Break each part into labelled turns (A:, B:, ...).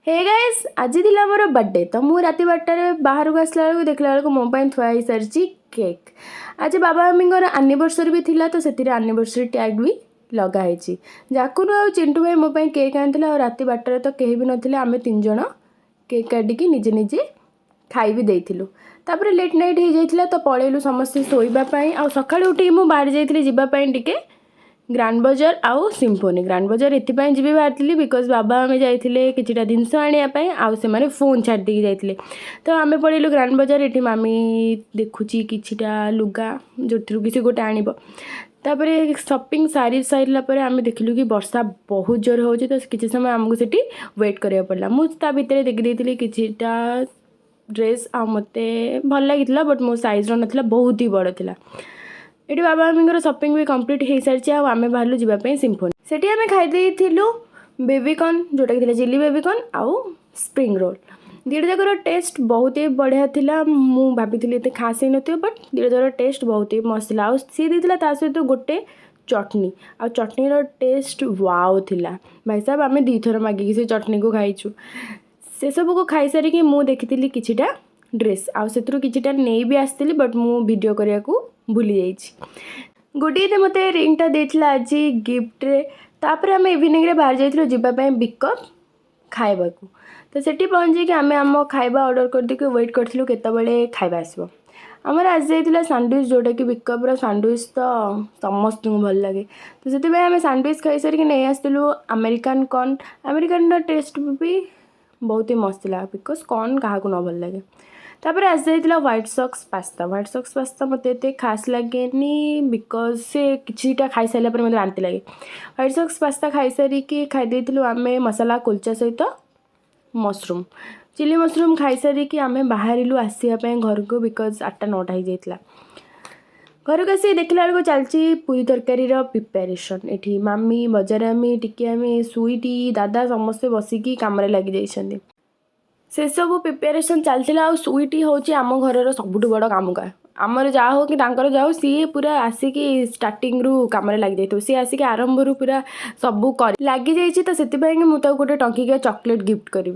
A: Hey guys आज थिला मोर birthday तो मु राति 12 बाहर को आसला बेलू देखला बेलू मो पाई थुआ ही सारी केक। आज बाबा मम्मी एनिवर्सरी भी थिला तो से एनिवर्सरी टैग भी लगाई जाकुन आ चिंटू भाई मो पाई केक आनी राति 12 तो कहीं भी नथिले आमे 3 जण केक काटिकी निजे निजे खाई भी देइथिलु। तापर लेट नाइट हो जाइथिला तो पळेलु समस्त सोइबा पाई आ सकाळे उठी मु बाहर जाइथिले जिबा पाई टिके ग्रांड बजार आउ सिम्फोनी ग्रांड बजार एथिपाई जी बाहरी बिकज बाबा आम जाइए किटा जिनस आने आउ से फोन छाड़ी जाइए तो आम पड़ेलु ग्रांड बजार ये मामी देखुची किटा लुगा जो किसी गोटे आणब तापर शॉपिंग सारी सारापर आम देखिलु कि वर्षा बहुत जोर हो तो किसी समय आमको सेठी वेट करा पड़ा मुझे भितर देखी किटा ड्रेस आ मते भल लगी बट मो साइज नाला बहुत ही बड़ था। ये बाबा मम्मी शॉपिंग भी कंप्लीट हो सारी आम बाहर जावाई सिम्फोनी से आम खाई बेबीकॉर्न जोटा कि चिली बेबीकॉर्न आउ स्प्रिंग रोल दुटा जाकर टेस्ट बहुत ही बढ़िया था। मुझे भाभी ये खास ही नथिबो बट दुटा जाकर टेस्ट बहुत ही मस्त था। सी देता सहित गोटे चटनी आ चटनी टेस्ट वाओ थिला भाई साहब आम 2 थर मागिकी से चटनी को खाइचु से सब को खाई सारिकी मु देखी किछिटा ड्रेस आउ से किछिटा नहीं भी आसती बट मु वीडियो करने को भूली जाइए। गोटे मत रिंगटा देता आज गिफ्ट रे तापर आम इवनिंग रे बाहर जाइए बिकअप खाइबा को तो सेठी पहुँचे आम आम खाइबा ऑर्डर कर देके वेट करूँ केतबेले खाइबा आसो। आमर आज जाइए सैंडविच जोटा कि बिकअप्र सैंडविच तो समस्त को भल लगे तो से आम सैंडविच खाई सारिक नहीं आसलु अमेरिकन कॉर्न टेस्ट भी बहुत ही मस्त लगा बिकज कॉर्न क्या न भल लगे। तापर आज जाइए व्हाइट सॉक्स पास्ता मत खास लगे बिकज से किटा खाई सारा मत बांति लगे। व्हाइट सॉक्स पास्ता खाई सारिकी खाई आम मसाला कुलचा सहित मशरूम चिली मशरूम खाई सारिकी आम बाहर आसवाई घर को बिकज 8टा 9टा हो जाता। घर को आसी देखला बेलू चलती पूरी तरकारी प्रिपेरेसन ये मामी बजारामी टिकियामी सुईटी दादा समस्ते बसिकी कम लगी जाइछन्ति से सब प्रिपेरेसन चलता। सुईटी हूँ आम घर सबुठ बड़ काम का आमर जहाँ हो कि जाओ सी पूरा आसिकी स्टार्टिंग रू कम लगी जाइए सी आसिक आरंभ रू पूरा सबू कर लगी जाइए तो से मुझे गोटे टंकिकिया चॉकलेट गिफ्ट करी।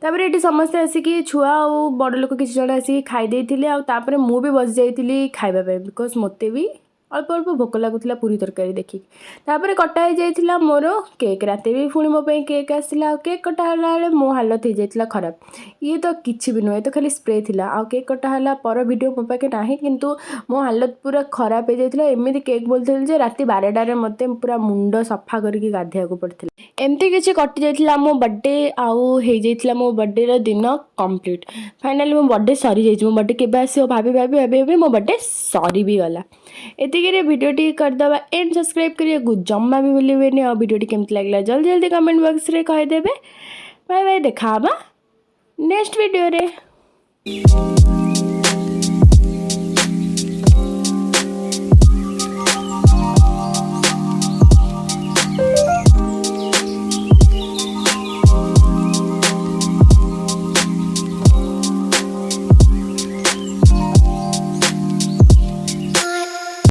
A: तापर ये समस्ते आसिकी छुआ और बड़ लोक किसी जन आसिक खाई आउे मुझे बस जाइए खाइबापी बिकज मत भी अल्प अल्प भोक लगुला पूरी तरकारी देखिक तापर कटा हो जाइए मोर केक राति भी पुणी मो केक आसला केक कटाला मो हालत हो जाइए खराब ये तो किसी भी नुहे तो खाली स्प्रे थिला आ केक कटाला पर वीडियो मो पाखे ना किंतु मो हालत पूरा खराब हो जाइए एमती केक बोलते राति 12टार मत पूरा मुंड सफा करके गाधिया को पड़ता एमती किसी कटि जाइए मो बर्थडे आउ हो जाइए मो बर्थडे दिन कंप्लीट फाइनाली मो बर्थडे सरी जाइए मो बर्थडे केबे आसो भाभी भाभी भाभी भाभी मो बर्थडे सरी भी गला। एतिके वीडियोटी करदे एंड सब्सक्राइब करिए जम्मा भी भूलें आ वीडियोटी केमती लगला जल्दी जल्दी कमेंट बॉक्स रे कहीदेवे। बाय बाय देखा नेक्स्ट वीडियो रे।